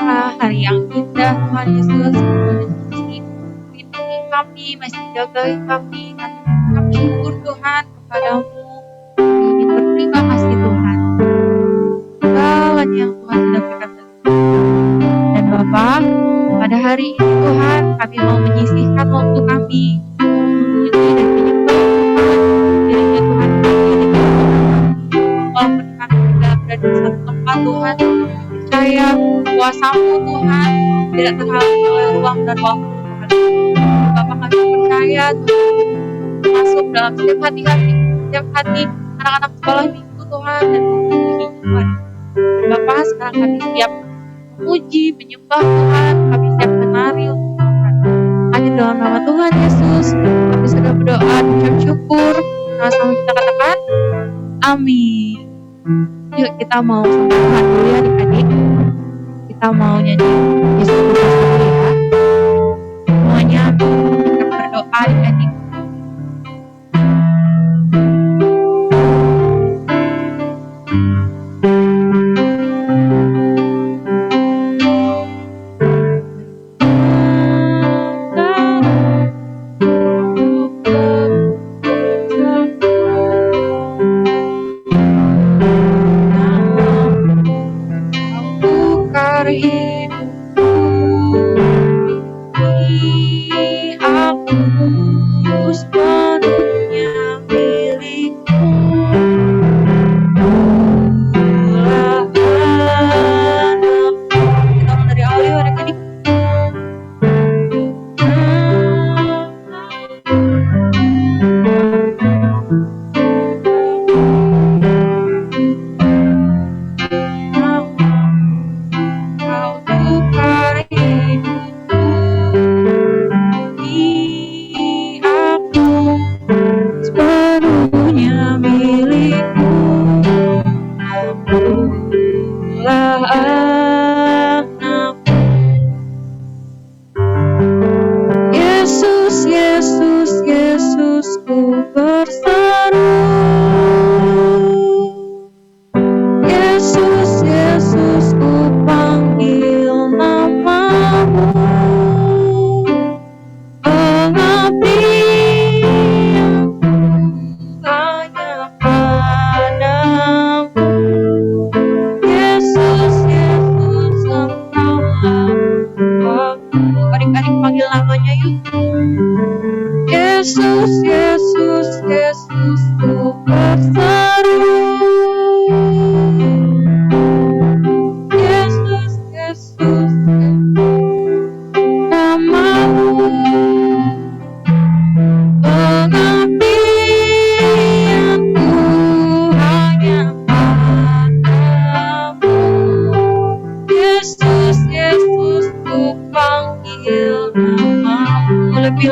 hari yang indah Tuhan Yesus. Masih melindungi kami, masih jagai kami. Kami syukur Tuhan kepadamu. Kami ingin berterima kasih Tuhan. Segalanya yang Tuhan sudah berikan bagi kami. Dan Bapa, pada hari ini Tuhan, kami mau menyisihkan waktu kami memuji dan menyembah Tuhan. Kiranya Tuhan mengiringi walaupun kami tidak berada di satu tempat Tuhan, percaya kuasa-Mu Tuhan tidak terhalang oleh ruang dan waktu Tuhan. Bapak kami percaya Tuhan masuk dalam setiap hati anak-anak sekolah minggu Tuhan dan memenuhi Tuhan. Bapak sekarang kami siap memuji, menyembah Tuhan, kami siap menari untuk Tuhan. Hanya dalam nama Tuhan Yesus kami sudah berdoa dan ucap syukur. Sama-sama kita katakan amin. Yuk kita mau sembah Tuhan dulu ya adik-adik. Kita mau nyanyi Yesus Kristus dulu ya. Semuanya kita berdoa adik-adik.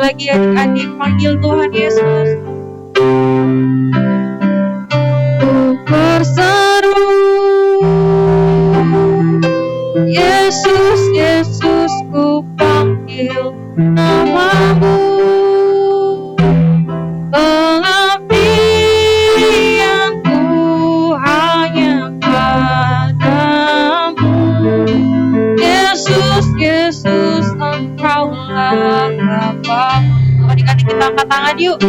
Lagi adik-adik panggil Tuhan Yesus. Ku berseru Yesus, Yesus, ku panggil namamu. Pengabdianku hanya padamu. Yesus, Yesus, Engkaulah Bapa. Adik-adik kita angkat tangan yuk.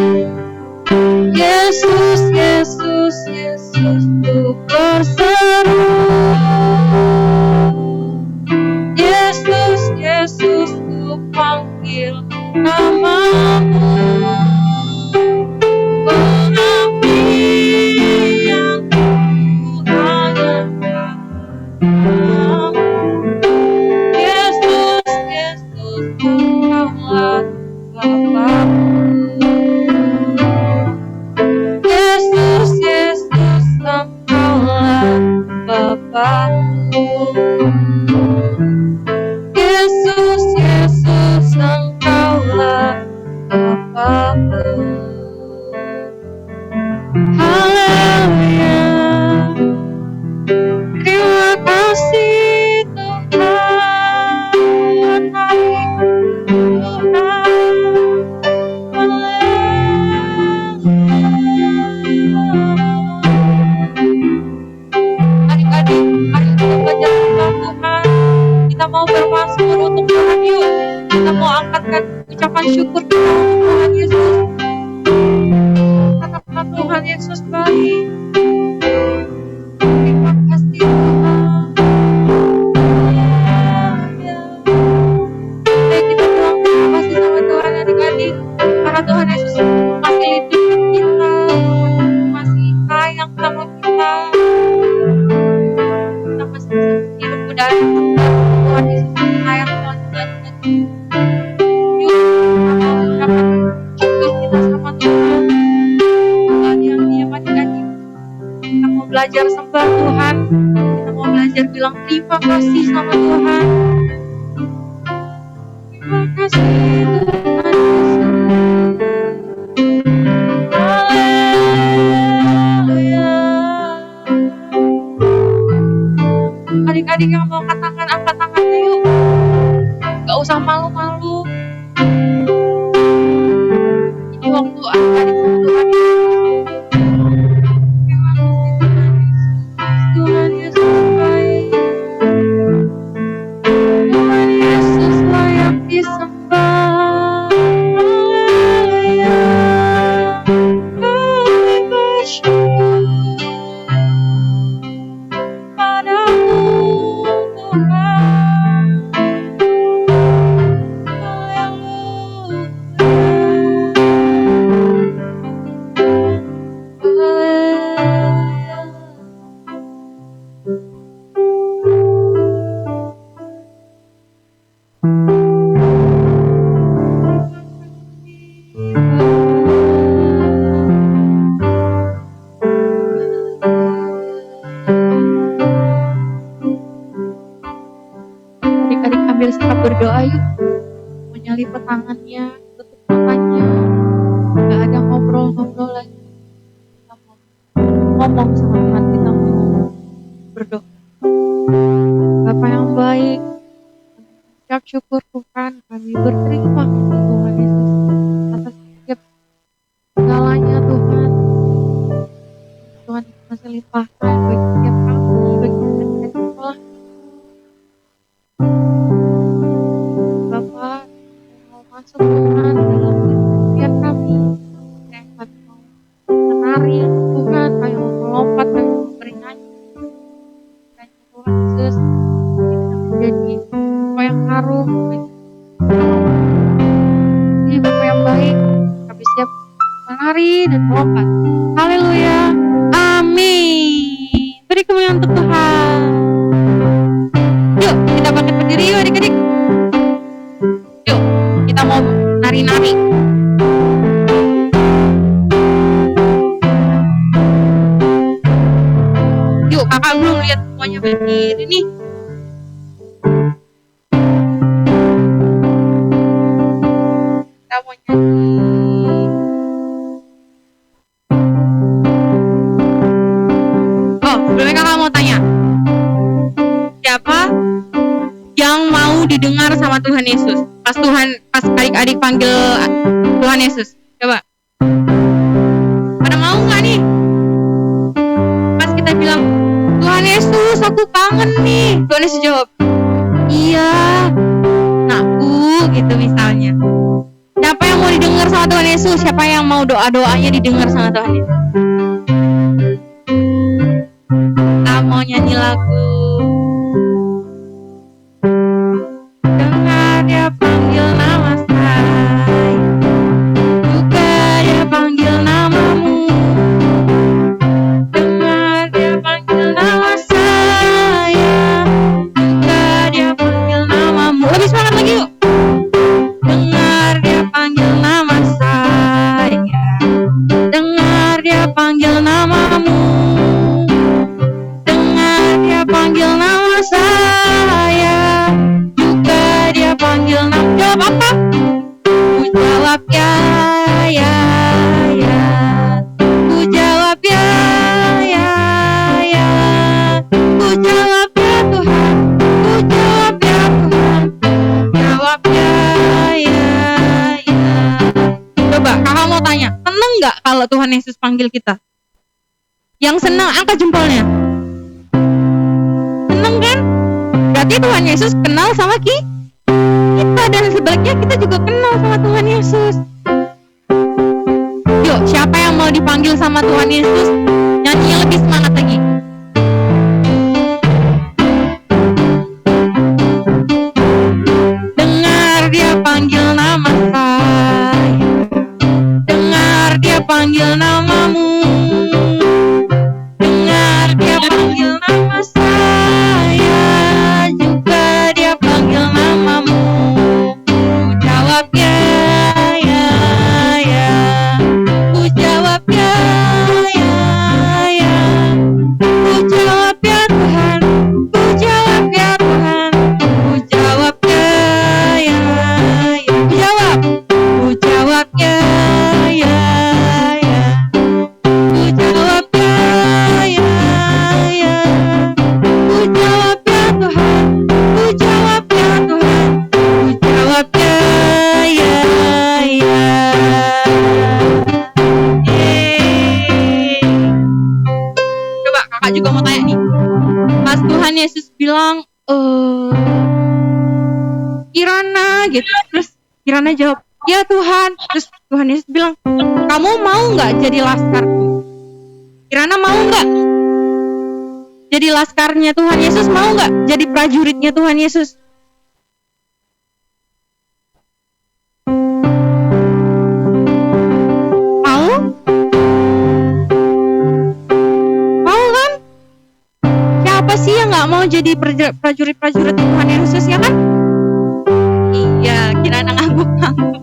Yesus, Yesus, Yesus, ku berseru. Yesus, Yesus, ku panggil namamu. Pengabdianku hanya padamu. Yesus, Yesus, Engkaulah Bapa. Yesus, Yesus, Engkaulah Bapa. Yesus, Yesus, Engkaulah Bapa. Haleluya. Terima kasih Tuhan. Adik-adik, mari kita baca firman Tuhan. Katakan syukur kita untuk Tuhan Yesus. Katakan Tuhan Yesus baik. Terima kasih Tuhan. Ayo kita bilang terima kasih sama Tuhan adik-adik. Karena Tuhan Yesus masih lindungi kita, masih sayang sama kita. Kita masih bisa hidup udara. Tuhan Yesus masih sayang sama kita. Yuk kita mau ucapkan syukur kita sama Tuhan. Tuhan yang diam adik-adik. Kita mau belajar sembah Tuhan. Kita mau belajar bilang terima kasih sama Tuhan. Terima kasih Tuhan Yesus. Haleluya. Adik-adik yang mau katakan, angkat tangannya yuk. Gak usah malu-malu. Ini waktu adik-adik sama Tuhan Yesus. Terima kasih Tuhan Yesus. Tuhan Yesus baik. Tuhan Yesus layak disembah. Haleluya. Kami bersyukur padamu Tuhan. Adik-adik ambil sikap berdoa yuk. Menyalip tangannya, tutup matanya. Gak ada ngobrol-ngobrol lagi. Kita mau ngomong sama Tuhan, kita mau berdoa. Bapa yang baik, ucap syukur Tuhan, kami berterima kasih Tuhan Yesus atas setiap segalanya Tuhan. Tuhan masih limpahkan bagi setiap kami, bagi setiap sekolah. Bapak, saya mau masuk Tuhan dalam setiap kami. Kami mau menari Tuhan, kami mau melompat, kami mau bernyanyi. Kiranya Tuhan Yesus bisa menjadi Bapa yang harum, jadi Bapa yang baik. Kami siap menari dan melompat. Haleluya, amin. Beri kemuliaan untuk Tuhan. Yuk kita bangkit berdiri yuk adik-adik. Yuk kita mau nari-nari. Yuk kakak belum lihat semuanya berdiri nih. Kita mau nyanyi. Oh sebelumnya kakak mau tanya, siapa yang mau didengar sama Tuhan Yesus? Pas adik-adik panggil Tuhan Yesus, coba. Pada mau nggak nih? Pas kita bilang, Tuhan Yesus, aku kangen nih. Tuhan Yesus jawab, iya, nakku, gitu misalnya. Siapa yang mau didengar sama Tuhan Yesus? Siapa yang mau doa-doanya didengar sama Tuhan Yesus? Kita mau nyanyi lagu. Dengar dia panggil nama saya, juga dia panggil namamu. Dengar dia panggil nama saya, juga dia panggil namamu. Lebih semangat lagi yuk. Dengar dia panggil nama saya, dengar dia panggil namamu. Dengar dia panggil nama saya, juga dia panggil nama. Jawab apa? Ku jawab ya, ya, ya. Ku jawab ya, ya, ya. Ku jawab ya Tuhan, ku jawab ya Tuhan. Jawab ya, ya, ya. Coba kakak mau tanya, seneng nggak kalau Tuhan Yesus panggil kita? Yang senang angkat jempolnya. Seneng kan? Berarti Tuhan Yesus kenal sama kita dan sebaliknya kita juga kenal sama Tuhan Yesus. Yuk, siapa yang mau dipanggil sama Tuhan Yesus? Nyanyi lebih semangat lagi. Dengar dia panggil nama saya, dengar dia panggil namamu, dengar dia panggil nama saya, juga dia panggil namamu. Ku jawab ya, ya, ya. Ku jawab ya, ya, ya. Ku jawab ya Tuhan, ku jawab ya Tuhan, ku jawab ya, ya, ya. Ku jawab ya, ya, ya. Ku jawab ya, ya, ya. Ku jawab ya Tuhan, ku jawab ya Tuhan, ku jawab ya, ya, ya. Coba kakak juga mau tanya nih. Pas Tuhan Yesus bilang, Kirana gitu, terus Kirana jawab, ya Tuhan. Terus Tuhan Yesus bilang, kamu mau nggak jadi laskarku? Kirana mau nggak jadi laskarnya Tuhan Yesus? Mau nggak jadi prajuritnya Tuhan Yesus? Mau? Mau kan? Siapa sih yang nggak mau jadi prajurit-prajurit Tuhan Yesus, ya kan? Iya, Kirana ngangguk-ngangguk.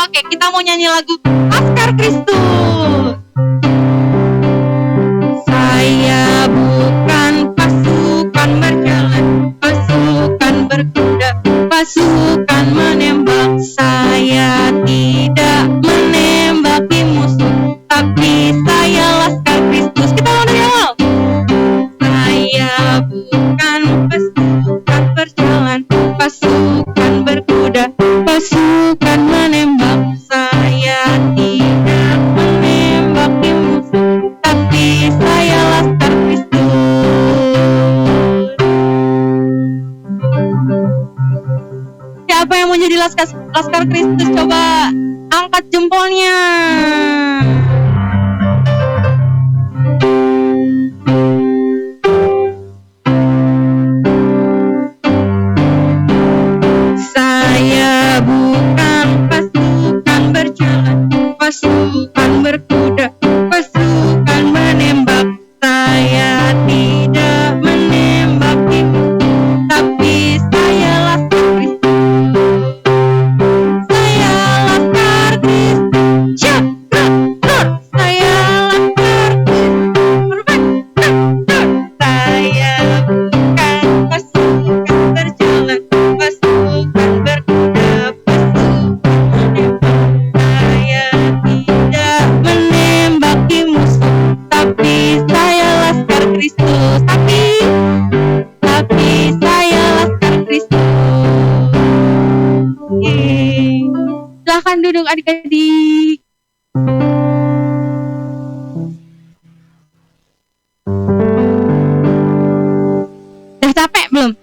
Oke, kita mau nyanyi lagu Laskar Kristus. Saya bukan pasukan berjalan, pasukan berkuda, pasukan menembak. Saya tidak menembaki musuh, tapi saya Laskar Kristus. Kita mau dari awal. Saya bukan pasukan berjalan, pasukan berkuda, pasukan menembak. Saya tidak menembaki musuh, tapi saya Laskar Kristus. Siapa yang mau jadi Laskar Kristus? Coba angkat jempolnya. Saya bukan pasukan berjalan, pasukan berkuda, pasukan menembak. Saya tidak menembaki musuh, tapi saya Laskar Kristus. Saya Laskar Kristus. Syukur. Saya Laskar Kristus. Saya bukan pasukan berjalan, pasukan berkuda, pasukan menembak. Saya tidak menembaki musuh, tapi saya Laskar Kristus. Tapi saya Laskar Kristus. Silahkan duduk adik-adik. Udah capek belum?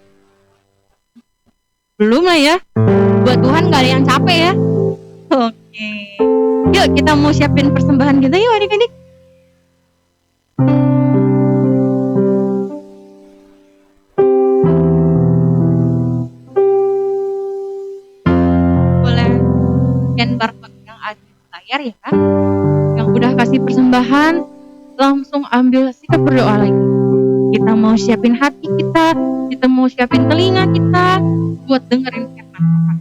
Belum lah ya. Buat Tuhan gak ada yang capek ya. Oke. Yuk kita mau siapin persembahan kita yuk adik-adik. Boleh scan barcode yang ada di layar ya. Yang udah kasih persembahan langsung ambil sikap berdoa lagi. Kita mau siapin hati kita mau siapin telinga kita buat dengerin firman Tuhan.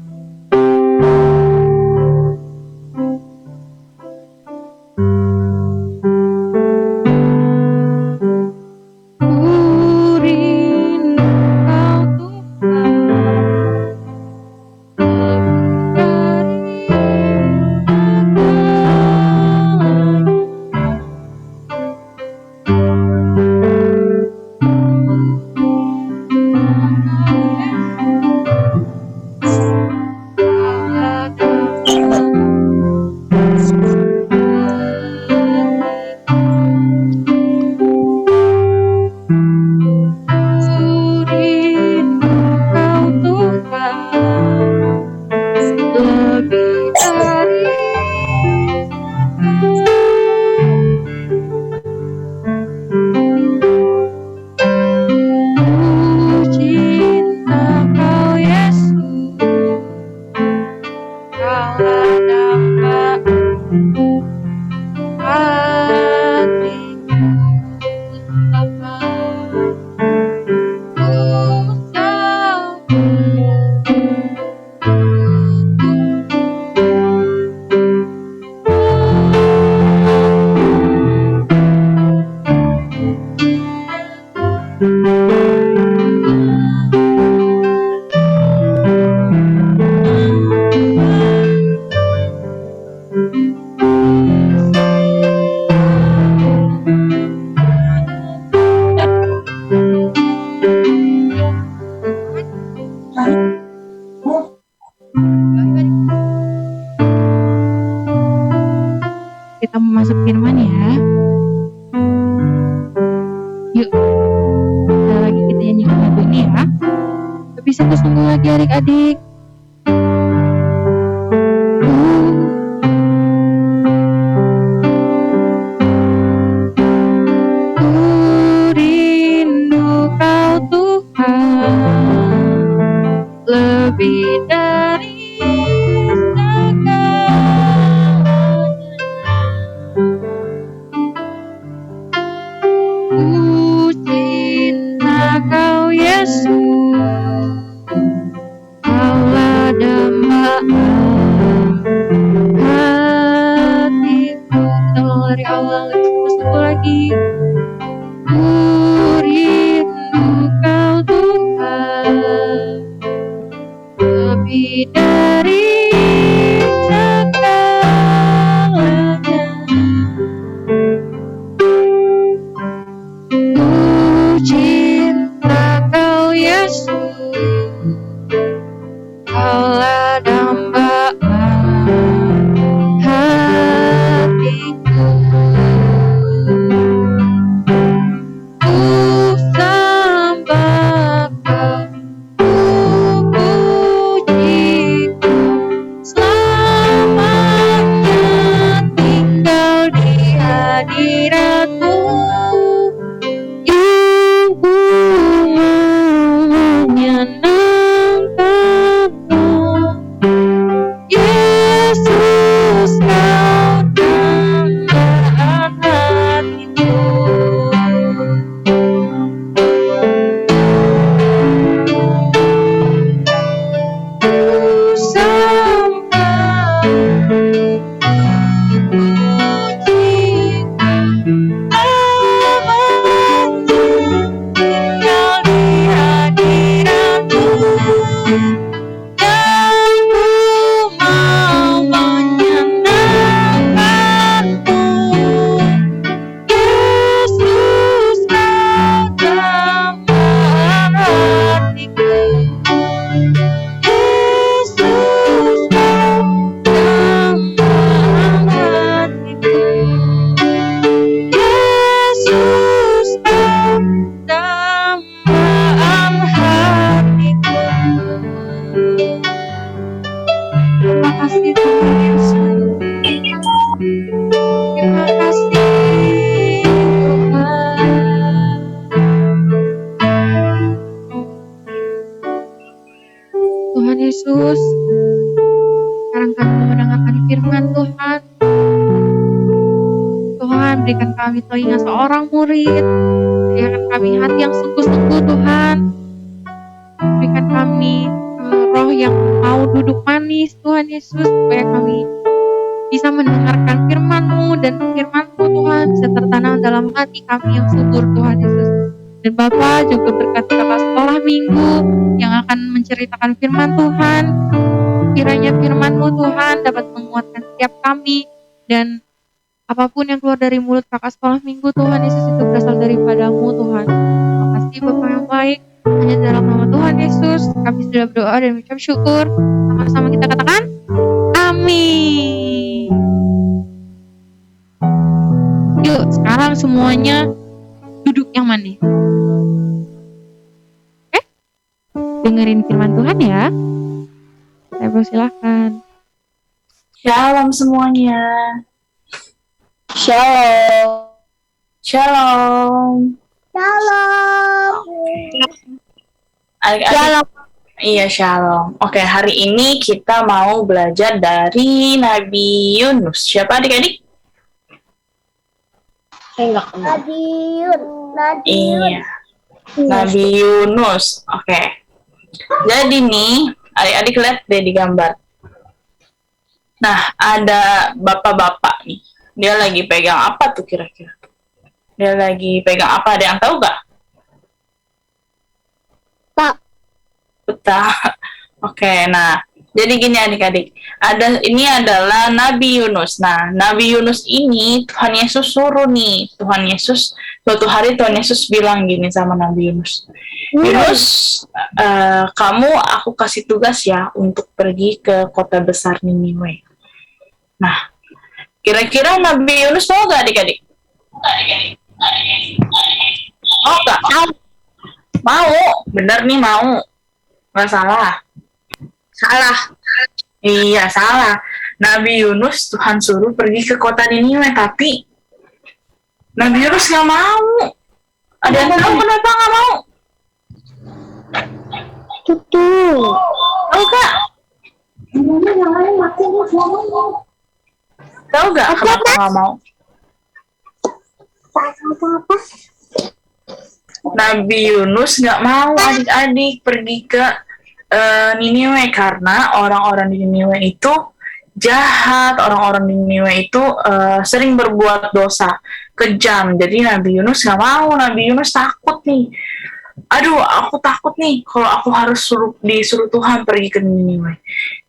Bisa tersungguh lagi adik-adik. Rindu kau Tuhan, lebih dari segalanya. Ku cinta kau Yesus, Kaulah dambaan hatiku. Kita ulang dari awal, satu lagi. Ku rindu kau Tuhan, lebih dari segalanya. Ku cinta kau Yesus, Kaulah dambaan hatiku. Ku sembah kau, ku puji kau, selamanya tinggal di hadirat-Mu. Yang ku mau menyenangkan-Mu, Yesus kau dambaan hatiku. Ku sembah, ku puji Kau, tinggal di hadirat-Mu. Dan ku mau menyenangkan-Mu, Yesus kau dambaan hatiku. Yesus kau dambaan hatiku. Yesus kau dambaan hatiku. Terima kasih Tuhan Yesus. Terima kasih Tuhan. Tuhan Yesus, sekarang kami mendengarkan firman Tuhan. Tuhan, berikan kami telinga seorang murid, berikan kami hati yang sungguh-sungguh Tuhan. Berikan kami roh yang mau duduk manis Tuhan Yesus, supaya kami bisa mendengarkan firman-Mu, dan firman-Mu Tuhan bisa tertanam dalam hati kami yang subur Tuhan Yesus. Dan Bapa juga berkati kakak sekolah minggu yang akan menceritakan firman Tuhan. Kiranya firman-Mu Tuhan dapat menguatkan setiap kami, dan apapun yang keluar dari mulut kakak sekolah minggu Tuhan Yesus itu berasal daripada-Mu Tuhan. Terima kasih Bapa yang baik. Hanya dalam nama Tuhan Yesus kami sudah berdoa dan mengucap syukur. Sama-sama kita katakan amin. Yuk sekarang semuanya duduk yang manis. Oke? Dengerin firman Tuhan ya. Saya persilahkan. Shalom semuanya. Shalom. Shalom. Shalom. Adik-adik. Shalom. Iya, shalom. Oke, hari ini kita mau belajar dari Nabi Yunus. Siapa adik-adik? Saya nggak kenal. Iya, Nabi Yunus. Oke. Jadi nih, adik-adik lihat deh di gambar. Nah, ada bapak-bapak nih. Dia lagi pegang apa tuh kira-kira? Dia lagi pegang apa? Ada yang tahu nggak? Pak. Peta. Oke, nah, jadi gini adik-adik. Ini adalah Nabi Yunus. Nah, Nabi Yunus ini Tuhan Yesus suruh nih. Suatu hari Tuhan Yesus bilang gini sama Nabi Yunus. Yunus, kamu aku kasih tugas ya untuk pergi ke kota besar Niniwe. Nah, kira-kira Nabi Yunus mau nggak adik-adik? Mau nggak? Mau, bener nih mau. Nggak salah. Salah. Iya, salah. Nabi Yunus Tuhan suruh pergi ke kota Niniwe, tapi Nabi Yunus nggak mau. Ada yang tahu kenapa nggak mau? Tutu. Tahu gak? Tahu gak kenapa nggak mau? Apa? Nabi Yunus nggak mau adik-adik pergi ke Niniwe karena orang-orang di Niniwe itu jahat, orang-orang di Niniwe itu sering berbuat dosa, kejam. Jadi Nabi Yunus nggak mau, Nabi Yunus takut nih. Aduh, aku takut nih kalau aku harus disuruh Tuhan pergi ke Niniwe.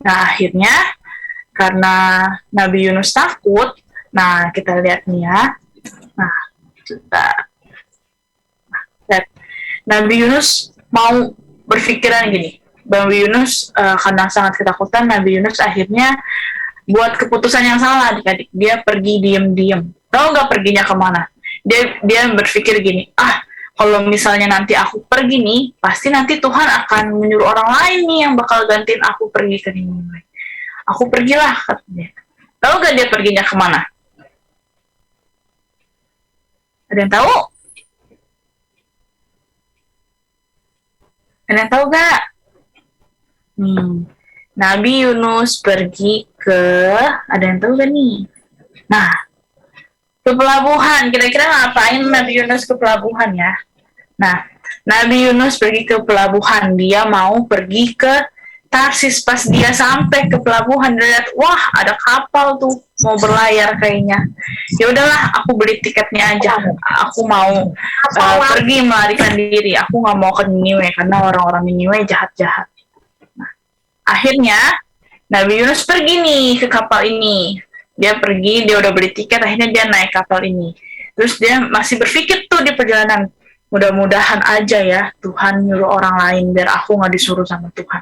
Nah, akhirnya karena Nabi Yunus takut, nah kita lihat nih ya. Nah, kita lihat. Nabi Yunus mau berpikiran gini. Nabi Yunus karena sangat ketakutan, Nabi Yunus akhirnya buat keputusan yang salah adik-adik. Dia pergi diam-diam. Tahu nggak perginya kemana? Dia berpikir gini, kalau misalnya nanti aku pergi nih, pasti nanti Tuhan akan menyuruh orang lain nih yang bakal gantiin aku pergi ke Niniwe. Aku pergilah, katanya. Tahu nggak dia perginya kemana? Ada yang tahu? Ada yang tahu nggak? Nabi Yunus pergi ke, ada yang tahu gak nih? Nah, ke pelabuhan. Kira-kira ngapain Nabi Yunus ke pelabuhan ya? Nah, Nabi Yunus pergi ke pelabuhan. Dia mau pergi ke Tarsis. Pas dia sampai ke pelabuhan, dia lihat, wah ada kapal tuh mau berlayar kayaknya. Ya udahlah, aku beli tiketnya aja. Aku mau pergi melarikan diri. Aku nggak mau ke Niniwe karena orang-orang Niniwe jahat-jahat. Akhirnya Nabi Yunus pergi nih ke kapal ini. Dia pergi, dia udah beli tiket, akhirnya dia naik kapal ini. Terus dia masih berpikir tuh di perjalanan, mudah-mudahan aja ya Tuhan nyuruh orang lain biar aku nggak disuruh sama Tuhan.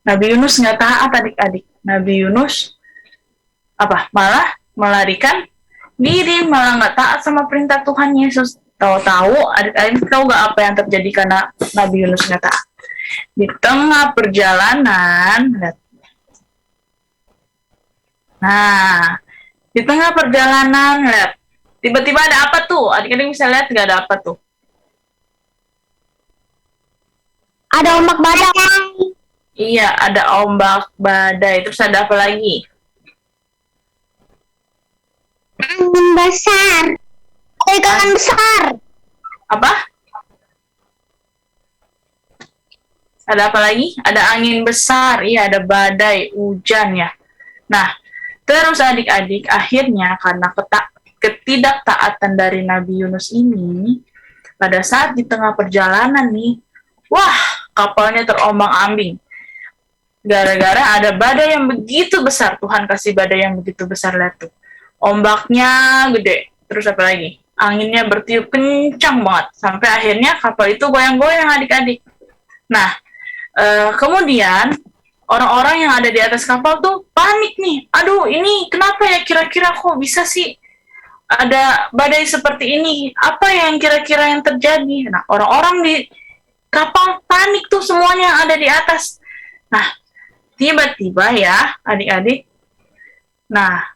Nabi Yunus nggak taat adik-adik. Nabi Yunus malah melarikan diri, malah nggak taat sama perintah Tuhan Yesus. Tahu-tahu adik-adik tahu nggak apa yang terjadi karena Nabi Yunus nggak taat? Di tengah perjalanan, di tengah perjalanan, lihat, tiba-tiba ada apa tuh? Adik-adik bisa lihat nggak ada apa tuh? Ada ombak badai. Iya, ada ombak badai. Terus ada apa lagi? Angin besar. Ikan besar. Apa? Ada apa lagi? Ada angin besar, iya ada badai, hujan ya. Nah, terus adik-adik akhirnya karena ketidaktaatan dari Nabi Yunus ini, pada saat di tengah perjalanan nih, wah kapalnya terombang-ambing. Gara-gara ada badai yang begitu besar, Tuhan kasih badai yang begitu besar, lihat tuh. Ombaknya gede, terus apa lagi? Anginnya bertiup kencang banget, sampai akhirnya kapal itu goyang-goyang adik-adik. Nah, kemudian orang-orang yang ada di atas kapal tuh panik nih. Aduh, ini kenapa ya kira-kira kok bisa sih ada badai seperti ini? Apa yang kira-kira yang terjadi? Nah, orang-orang di kapal panik tuh semuanya yang ada di atas. Nah, tiba-tiba ya adik-adik. Nah,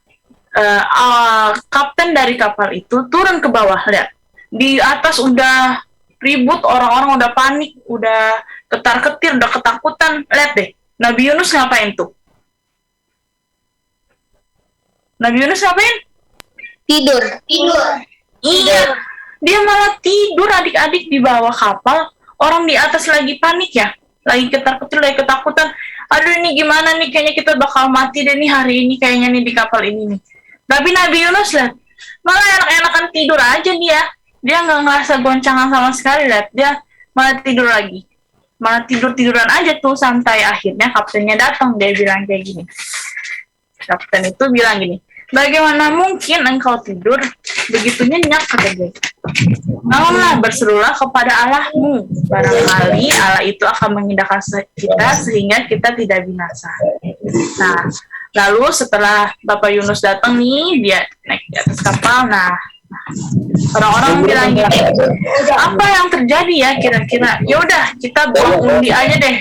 kapten dari kapal itu turun ke bawah, lihat. Di atas udah ribut, orang-orang udah panik, udah ketar-ketir, udah ketakutan. Lihat deh, Nabi Yunus ngapain tuh? Nabi Yunus ngapain? Tidur. Iya, dia malah tidur adik-adik di bawah kapal. Orang di atas lagi panik ya, lagi ketar-ketir, lagi ketakutan. Aduh ini gimana nih, kayaknya kita bakal mati deh nih hari ini kayaknya nih di kapal ini nih. Tapi Nabi Yunus lihat, malah enak-enakan tidur aja dia. Dia nggak ngerasa goncangan sama sekali, lihat. Dia malah tidur lagi. Malah tidur-tiduran aja tuh santai. Akhirnya kaptennya datang, dia bilang kayak gini. Kapten itu bilang gini, bagaimana mungkin engkau tidur begitu nyenyak, kata dia. Bangunlah, berserulah kepada Allahmu. Barangkali Allah itu akan mengindahkan kita sehingga kita tidak binasa. Nah, lalu setelah Bapak Yunus datang nih, dia naik di atas kapal. Nah, orang-orang bilang gini, apa yang terjadi ya kira-kira? Ya udah, kita buang undi aja deh.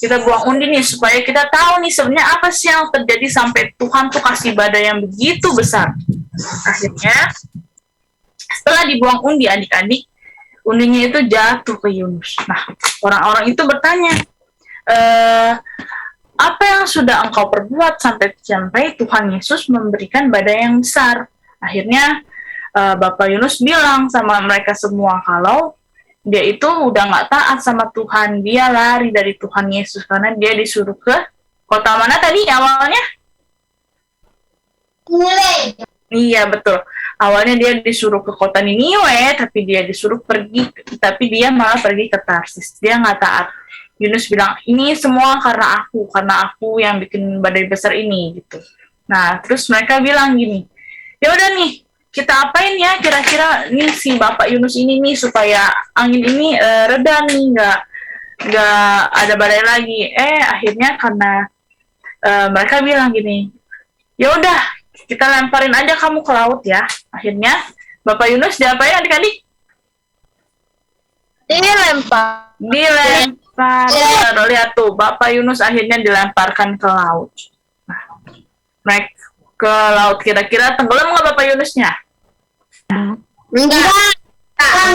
kita buang undi nih supaya kita tahu nih sebenarnya apa sih yang terjadi sampai Tuhan tuh kasih badai yang begitu besar. Akhirnya setelah dibuang undi adik-adik, undinya itu jatuh ke Yunus. Nah, orang-orang itu bertanya, apa yang sudah engkau perbuat sampai Tuhan Yesus memberikan badai yang besar? Akhirnya Bapak Yunus bilang sama mereka semua kalau dia itu udah nggak taat sama Tuhan, dia lari dari Tuhan Yesus karena dia disuruh ke kota mana tadi awalnya? Iya betul. Awalnya dia disuruh ke kota Niniwe, tapi dia malah pergi ke Tarsis. Dia nggak taat. Yunus bilang, ini semua karena aku yang bikin badai besar ini gitu. Nah, terus mereka bilang gini, ya udah nih, kita apain ya kira-kira nih si Bapak Yunus ini nih supaya angin ini reda nih, nggak ada badai lagi. Akhirnya karena mereka bilang gini, ya udah kita lemparin aja kamu ke laut ya. Akhirnya Bapak Yunus diapain adik-adik? Dilempar. Lihat tuh, Bapak Yunus akhirnya dilemparkan ke laut. Nah, naik ke laut, kira-kira tenggelam nggak Bapak Yunusnya? Enggak.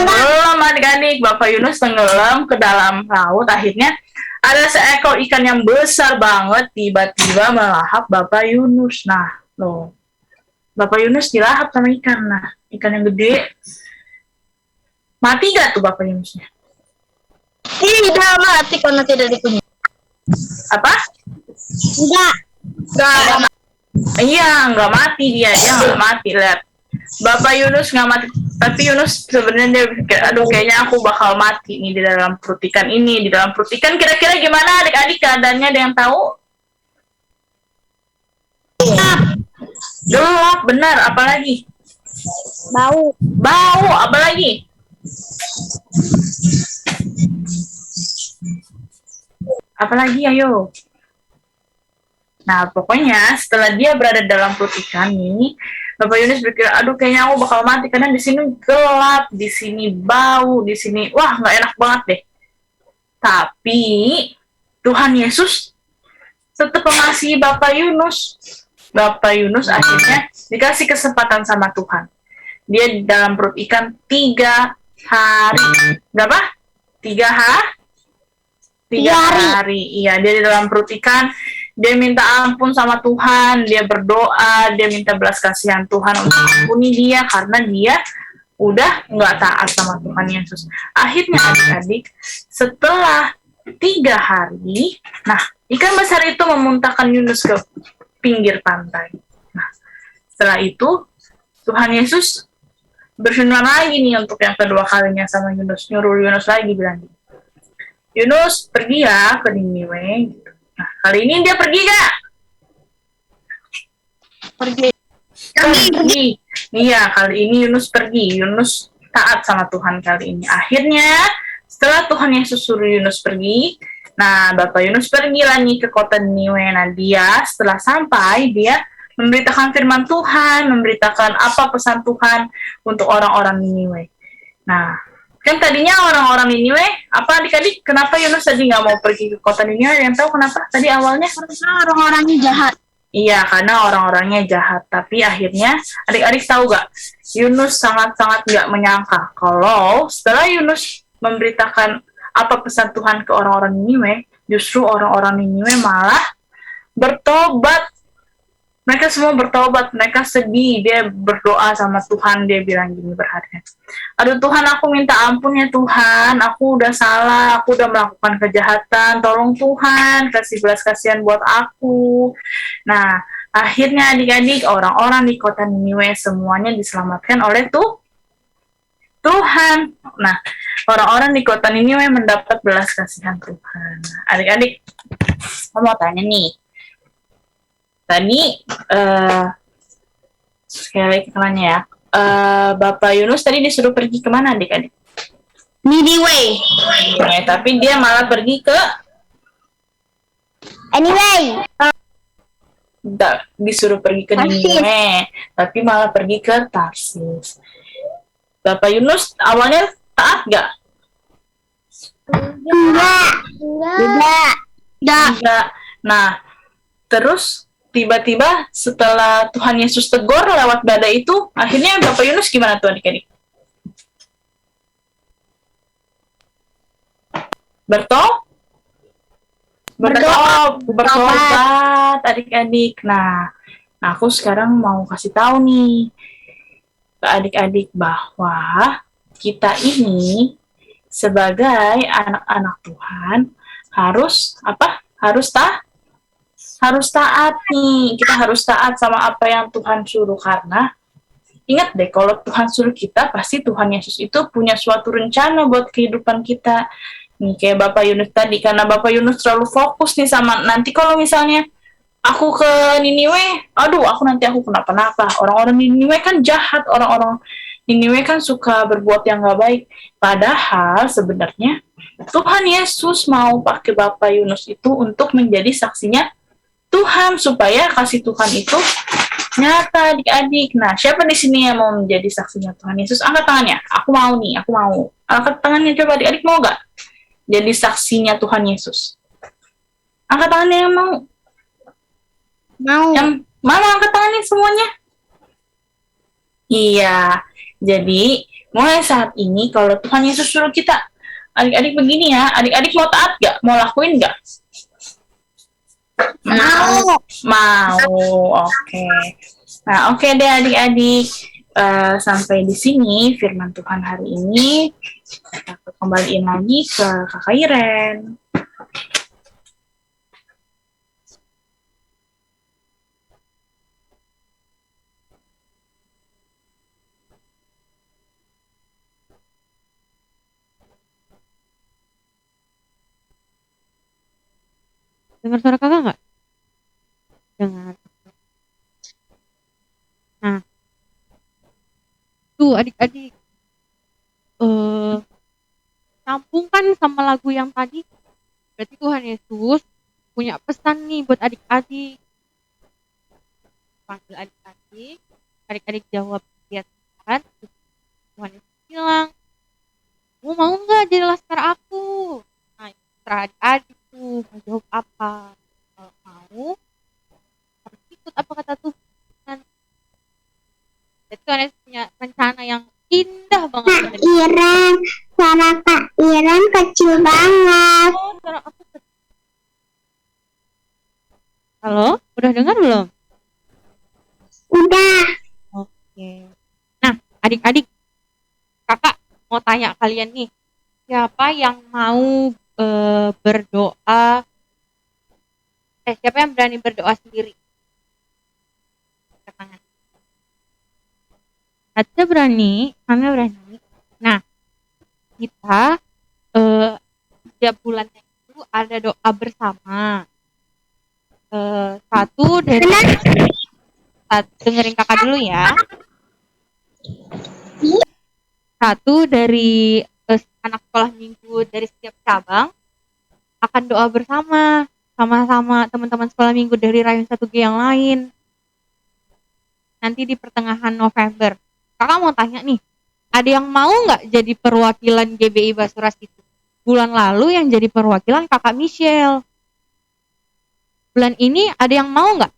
Belum adik-adik, Bapak Yunus tenggelam ke dalam laut. Akhirnya ada seekor ikan yang besar banget tiba-tiba melahap Bapak Yunus. Nah, loh, Bapak Yunus dilahap sama ikan. Nah, ikan yang gede. Mati gak tuh Bapak Yunusnya? Tidak mati karena tidak dikunyah. Apa? Enggak. Iya, nggak mati dia nggak mati. Lihat, Bapak Yunus nggak mati, tapi Yunus sebenarnya dia pikir, aduh kayaknya aku bakal mati nih di dalam perut ikan ini. Di dalam perut ikan kira-kira gimana adik-adik keadaannya, ada yang tahu? Gelap, benar. Apalagi? Bau, apalagi? Apalagi, ayo. Nah, pokoknya setelah dia berada dalam perut ikan ini, Bapak Yunus berpikir, aduh kayaknya aku bakal mati karena di sini gelap, di sini bau, di sini wah nggak enak banget deh. Tapi Tuhan Yesus tetap mengasihi Bapak Yunus. Bapak Yunus akhirnya dikasih kesempatan sama Tuhan. Dia di dalam perut ikan 3 hari. Berapa? 3 hari. Iya, dia di dalam perut ikan. Dia minta ampun sama Tuhan, dia berdoa, dia minta belas kasihan Tuhan untuk ampuni dia karena dia udah nggak taat sama Tuhan Yesus. Akhirnya adik-adik, setelah 3 hari, nah ikan besar itu memuntahkan Yunus ke pinggir pantai. Nah, setelah itu Tuhan Yesus berfirman lagi nih untuk yang kedua kalinya sama Yunus, nyuruh Yunus lagi bilang, Yunus pergi ya ke Niniwe. Nah, kali ini dia pergi gak? Pergi. Iya, kali ini Yunus pergi. Yunus taat sama Tuhan kali ini. Akhirnya, setelah Tuhan Yesus suruh Yunus pergi, nah, Bapak Yunus pergi lagi ke kota Niniwe. Nah, dia setelah sampai, dia memberitakan firman Tuhan, memberitakan apa pesan Tuhan untuk orang-orang Niniwe. Nah, kan tadinya orang-orang Niniwe, apa adik-adik, kenapa Yunus tadi nggak mau pergi ke kota Niniwe? Yang tahu kenapa? Tadi awalnya? Karena orang-orangnya jahat. Iya, karena orang-orangnya jahat. Tapi akhirnya, adik-adik tahu gak? Yunus sangat-sangat nggak menyangka kalau setelah Yunus memberitakan apa pesan Tuhan ke orang-orang Niniwe, justru orang-orang Niniwe malah bertobat. Mereka semua bertobat, mereka sedih, dia berdoa sama Tuhan, dia bilang gini berharga. Aduh Tuhan, aku minta ampun ya Tuhan, aku udah salah, aku udah melakukan kejahatan, tolong Tuhan, kasih belas kasihan buat aku. Nah, akhirnya adik-adik, orang-orang di kota Niniwe semuanya diselamatkan oleh Tuhan. Nah, orang-orang di kota Niniwe mendapat belas kasihan Tuhan. Adik-adik, aku mau tanya nih, tadi sekali lagi kenalannya ya, Bapak Yunus tadi disuruh pergi kemana adik-adik? Niniwe. Tapi dia malah pergi ke disuruh pergi ke Niniwe, tapi malah pergi ke Tarsis. Bapak Yunus awalnya taat gak? Enggak. Enggak. Nah, terus tiba-tiba setelah Tuhan Yesus tegur lewat badai itu, akhirnya Bapak Yunus gimana tuh adik-adik? Bertobat adik-adik. Nah, aku sekarang mau kasih tahu nih ke adik-adik bahwa kita ini sebagai anak-anak Tuhan harus apa? Harus taat nih. Kita harus taat sama apa yang Tuhan suruh karena ingat deh kalau Tuhan suruh kita pasti Tuhan Yesus itu punya suatu rencana buat kehidupan kita. Nih kayak Bapak Yunus tadi karena Bapak Yunus terlalu fokus nih sama nanti kalau misalnya aku ke Niniwe, aduh aku kenapa-napa. Orang-orang Niniwe kan jahat, orang-orang Niniwe kan suka berbuat yang gak baik. Padahal sebenarnya Tuhan Yesus mau pakai Bapak Yunus itu untuk menjadi saksinya Tuhan supaya kasih Tuhan itu nyata adik-adik. Nah, siapa di sini yang mau menjadi saksinya Tuhan Yesus? Angkat tangannya. Aku mau nih, aku mau. Angkat tangannya coba adik-adik mau gak? Jadi saksinya Tuhan Yesus. Angkat tangannya yang mau. Mau. Yang mana angkat tangannya semuanya? Iya. Jadi, mulai saat ini kalau Tuhan Yesus suruh kita, adik-adik begini ya, adik-adik mau taat gak? Mau lakuin gak? Mau. Oke. Nah, oke deh adik-adik. Sampai di sini firman Tuhan hari ini. Kita kembaliin lagi ke Kakak Iren. Dengar suara kakak nggak? Dengar. Nah, tuh adik-adik, sambungkan sama lagu yang tadi. Berarti Tuhan Yesus punya pesan nih buat adik-adik. Panggil adik-adik, adik-adik jawab ya Tuhan. Tuhan Yesus bilang, "Kamu mau nggak jadi laskar aku?" Nah, terserah adik-adik tuh mau jawab apa. Kalau mau, harus ikut apa kata Tuhan. Jadi Tuhan Yesus punya rencana yang indah banget. Iren, suara Kak Iren kecil banget. Oh, suara aku kecil. Halo, udah dengar belum? Udah. Oke. Nah, adik-adik, kakak mau tanya kalian nih, siapa yang mau berdoa? Siapa yang berani berdoa sendiri? Angkat tangan. Hana berani. Nah, kita setiap bulan itu ada doa bersama. Dengerin kakak dulu ya. Satu dari anak sekolah minggu dari setiap cabang akan doa bersama sama teman-teman sekolah minggu dari Rayun 1G yang lain. Nanti di pertengahan November. Kakak mau tanya nih, ada yang mau nggak jadi perwakilan GBI Basuras itu? Bulan lalu yang jadi perwakilan kakak Michelle. Bulan ini ada yang mau nggak?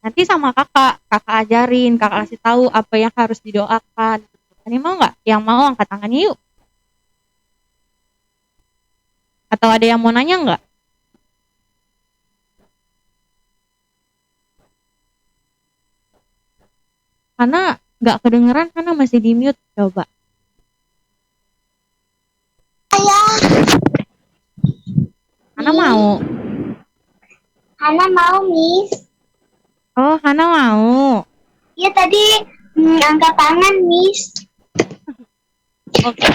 Nanti sama kakak ajarin, kakak kasih tahu apa yang harus didoakan. Ada mau nggak? Yang mau angkat tangannya yuk. Atau ada yang mau nanya nggak? Karena nggak kedengeran, karena masih di mute. Coba. Hana mau. Hana mau, Miss. Oh, Hana mau. Iya tadi angkat tangan, Miss. Oke.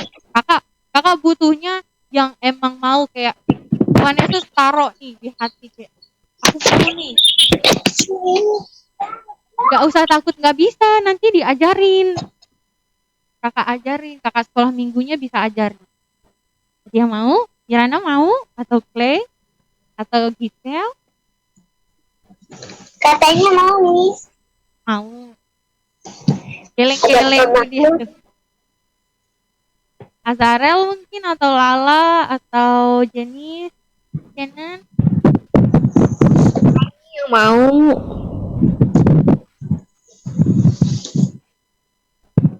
Kakak butuhnya yang emang mau kayak Tuhan itu taruh nih di hati kayak aku mau nih. Gak usah takut gak bisa, nanti diajarin. Kakak sekolah minggunya bisa ajarin. Dia mau? Irana mau? Atau Clay? Atau Gisel? Katanya mau, Miss. Mau. Keleng-keleng dia tuh. Azarel mungkin, atau Lala, atau Jenis. Shannon? Mau.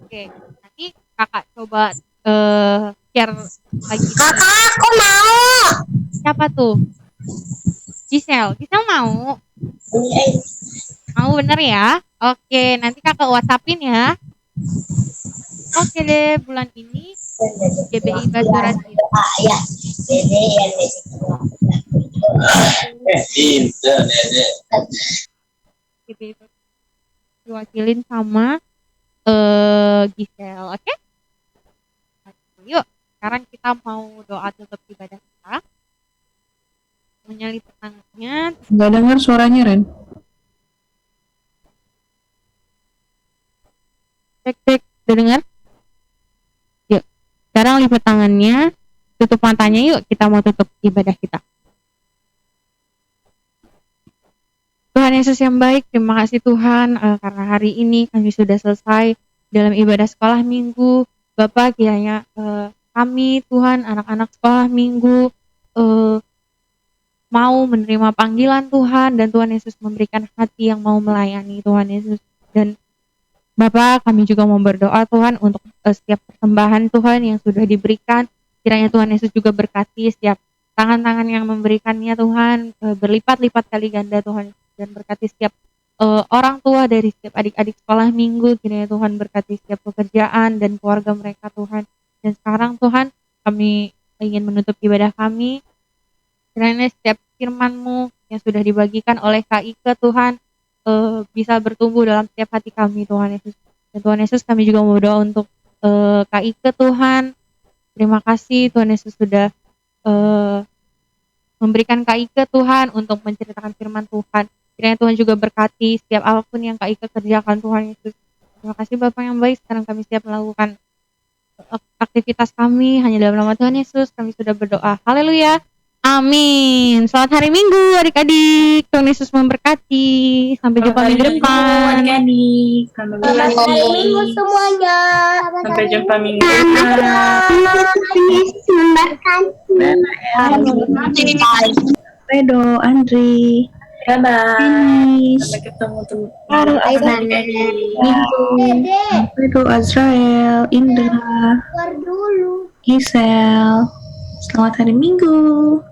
Oke, nanti kakak coba share lagi. Kakak, aku mau. Siapa tuh? Giselle mau? Mau bener ya? Oke, nanti kakak WhatsAppin ya. Oke deh, bulan ini GBI Basura Ya, ini yang GBI diwakilin sama Giselle, oke? Yuk, sekarang kita mau doa tutup ibadah kita. Menyalip tangannya. Nggak dengar suaranya, Ren. Cek, udah dengar? Yuk, sekarang lipat tangannya, tutup matanya yuk, kita mau tutup ibadah kita. Tuhan Yesus yang baik, terima kasih Tuhan karena hari ini kami sudah selesai dalam ibadah sekolah minggu. Bapak kiranya kami Tuhan, anak-anak sekolah minggu mau menerima panggilan Tuhan dan Tuhan Yesus memberikan hati yang mau melayani Tuhan Yesus. Dan Bapak, kami juga mau berdoa Tuhan untuk setiap persembahan Tuhan yang sudah diberikan. Kiranya Tuhan Yesus juga berkati setiap tangan-tangan yang memberikannya Tuhan, berlipat-lipat kali ganda Tuhan. Dan berkati setiap orang tua dari setiap adik-adik sekolah minggu. Kiranya Tuhan berkati setiap pekerjaan dan keluarga mereka Tuhan. Dan sekarang Tuhan, kami ingin menutup ibadah kami. Kiranya setiap firman-Mu yang sudah dibagikan oleh KIK Tuhan, bisa bertumbuh dalam setiap hati kami Tuhan Yesus. Dan Tuhan Yesus, kami juga mau berdoa untuk KIK Tuhan. Terima kasih Tuhan Yesus sudah memberikan KIK Tuhan untuk menceritakan firman Tuhan. Kiranya Tuhan juga berkati setiap apapun yang KIK kerjakan Tuhan Yesus. Terima kasih Bapak yang baik. Sekarang kami siap melakukan aktivitas kami hanya dalam nama Tuhan Yesus. Kami sudah berdoa. Haleluya. Amin. Selamat hari Minggu adik-adik. Tuhan Yesus memberkati. Sampai jumpa minggu depan. Adik-adik. Sampai jumpa Minggu semuanya. Sampai jumpa minggu depan. Yesus memberkati. Redo, Andri. Dadah. Sampai ketemu tuh. Redo, Azrael, Indra, Keluar dulu. Gisel. Selamat hari Minggu.